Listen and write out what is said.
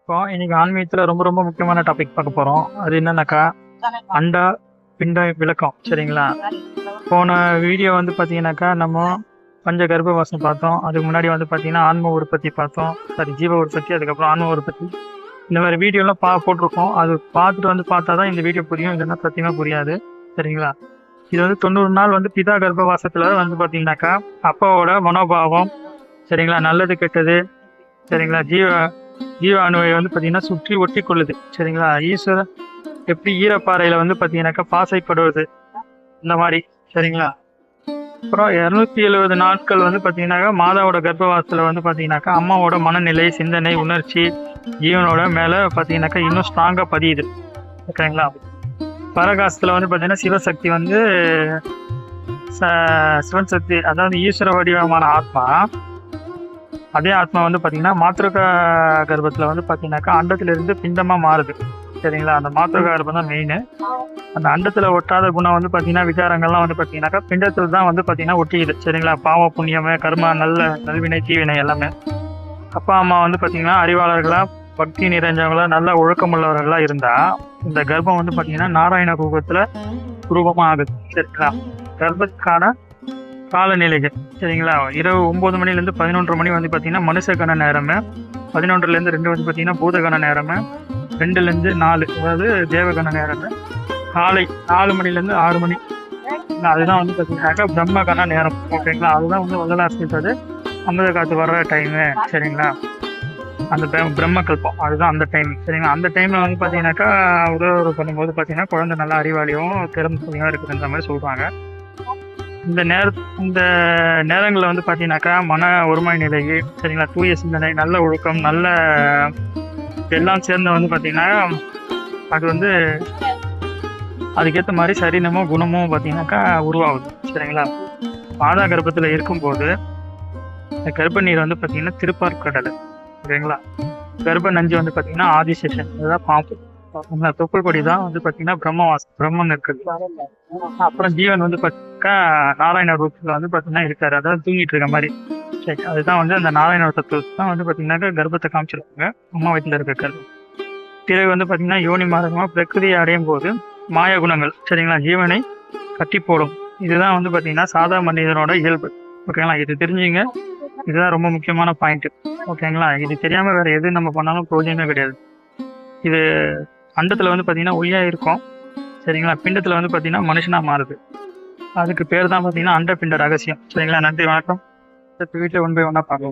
இப்போ இன்னைக்கு ஆன்மீகத்துல ரொம்ப ரொம்ப முக்கியமான டாபிக் பார்க்க போறோம். அது என்னன்னாக்கா அண்டா பிண்ட விளக்கம். சரிங்களா? போன வீடியோ வந்து பார்த்தீங்கன்னாக்கா நம்ம பஞ்ச கர்ப்பவாசம் பார்த்தோம். அதுக்கு முன்னாடி வந்து பார்த்தீங்கன்னா ஆன்ம உற்பத்தி பார்த்தோம். சாரி, ஜீவ உற்பத்தி, அதுக்கப்புறம் ஆன்ம உற்பத்தி. இந்த மாதிரி வீடியோலாம் போட்டிருக்கோம். அது பார்த்துட்டு வந்து பார்த்தா தான் இந்த வீடியோ புரியும். இல்லைன்னா சத்தியமா புரியாது. சரிங்களா? இது வந்து 90 நாள் வந்து பிதா கர்ப்பவாசத்துல வந்து பார்த்தீங்கன்னாக்கா அப்பாவோட மனோபாவம், சரிங்களா, நல்லது கெட்டது, சரிங்களா, ஜீவ அணுவை வந்து பார்த்தீங்கன்னா சுற்றி ஒட்டி கொள்ளுது. சரிங்களா? ஈஸ்வரன் எப்படி ஈரப்பாறையில வந்து பார்த்தீங்கன்னாக்கா பாசைப்படுவது, இந்த மாதிரி. சரிங்களா? அப்புறம் 270 நாட்கள் வந்து பார்த்தீங்கன்னாக்கா மாதாவோட கர்ப்பவாசத்துல வந்து பார்த்தீங்கன்னாக்கா அம்மாவோட மனநிலை, சிந்தனை, உணர்ச்சி ஜீவனோட மேல பார்த்தீங்கன்னாக்கா இன்னும் ஸ்ட்ராங்கா பதியுது. ஓகேங்களா? பரகாசத்துல வந்து பார்த்தீங்கன்னா சிவசக்தி வந்து சிவன் சக்தி, அதாவது ஈஸ்வர வடிவமான ஆத்மா. அதே ஆத்மா வந்து பார்த்தீங்கன்னா மாத்திருக்கா கர்ப்பத்தில் வந்து பார்த்தீங்கன்னாக்கா அண்டத்திலிருந்து பிண்டமாக மாறுது. சரிங்களா? அந்த மாத்திருக்கா கர்ப்பம் தான் மெயின். அந்த அண்டத்தில் ஒட்டாத குணம் வந்து பார்த்தீங்கன்னா விகாரங்கள்லாம் வந்து பார்த்தீங்கன்னாக்கா பிண்டத்தில் தான் வந்து பார்த்தீங்கன்னா ஒட்டிக்குது. சரிங்களா? பாவ புண்ணியமே, கர்மா, நல்வினை, தீவினை எல்லாமே. அப்பா அம்மா வந்து பார்த்தீங்கன்னா அறிவாளர்களாக, பக்தி நிறைஞ்சவங்களா, நல்ல ஒழுக்கமுள்ளவர்களா இருந்தால் இந்த கர்ப்பம் வந்து பார்த்தீங்கன்னா நாராயண ரூபத்தில் ரூபமாக ஆகுது. சரிங்களா? கர்ப்பத்துக்கான காலநிலைகள். சரிங்களா? இரவு 9 மணிலேருந்து 11 மணி வந்து பார்த்தீங்கன்னா மனுஷகன நேரம், 11லேருந்து 2 வந்து பார்த்தீங்கன்னா பூதகன நேரம், 2லேருந்து 4 அதாவது தேவகன நேரம், காலை 4 மணிலேருந்து 6 மணி அதுதான் வந்து பார்த்தீங்கன்னாக்கா பிரம்மகன நேரம். ஓகேங்களா? அதுதான் வந்து வள்ளலாசிட்டது அமிர்த காற்று வர்ற டைமு. சரிங்களா? அந்த பிரம்ம கல்பம் அதுதான் அந்த டைம். சரிங்களா? அந்த டைமில் வந்து பார்த்தீங்கன்னாக்கா உதவி பண்ணும்போது பார்த்தீங்கன்னா குழந்தை நல்லா அறிவாளியும் திறமையாக இருக்குதுன்ற மாதிரி சொல்கிறாங்க. இந்த நேரங்களில் வந்து பார்த்தீங்கன்னாக்கா மன ஒருமை நிலை, சரிங்களா, தூய சிந்தனை, நல்ல ஒழுக்கம், நல்ல எல்லாம் சேர்ந்து வந்து பார்த்தீங்கன்னா அது வந்து அதுக்கேற்ற மாதிரி சரீரமும் குணமும் பார்த்தீங்கன்னாக்கா உருவாகுது. சரிங்களா? மாதா கர்ப்பத்தில் இருக்கும்போது இந்த கர்ப்ப நீர் வந்து பார்த்தீங்கன்னா திருப்பார்கடல். சரிங்களா? கர்ப்ப நஞ்சு வந்து பார்த்தீங்கன்னா ஆதிசேஷன், அதுதான் பாம்பு. தொப்புள் கொடி தான் வந்து பார்த்தீங்கன்னா பிரம்மன் இருக்குது. அப்புறம் ஜீவன் வந்து பார்த்தீங்கன்னா நாராயண ரூபத்தில் வந்து பார்த்தீங்கன்னா இருக்காரு, அதாவது தூங்கிட்டு இருக்க மாதிரி. சரி, அதுதான் வந்து அந்த நாராயண தத்துவத்தை தான் வந்து பார்த்தீங்கன்னாக்கா கர்ப்பத்தை காமிச்சிருக்காங்க, அம்மா வயிற்றுல இருக்க கர்ப்பம். பிறகு வந்து பார்த்தீங்கன்னா யோனி மாதமாக பிரகிருதியை அடையும் போது மாய குணங்கள், சரிங்களா, ஜீவனை கட்டி போடும். இதுதான் வந்து பார்த்தீங்கன்னா சாதா மனிதனோட இயல்பு. ஓகேங்களா? இது தெரிஞ்சுங்க. இதுதான் ரொம்ப முக்கியமான பாயிண்ட். ஓகேங்களா? இது தெரியாமல் வேற எது நம்ம பண்ணாலும் பிரயோஜனமே கிடையாது. இது அண்டத்தில் வந்து பார்த்தீங்கன்னா ஒளியா இருக்கும். சரிங்களா? பிண்டத்தில் வந்து பார்த்தீங்கன்னா மனுஷனா மாறுது. அதுக்கு பேர் தான் பார்த்தீங்கன்னா அண்ட பிண்ட ரகசியம். சரிங்களா? நன்றி, வணக்கம். வீட்டில் 1 by 1 பார்க்கலாம்.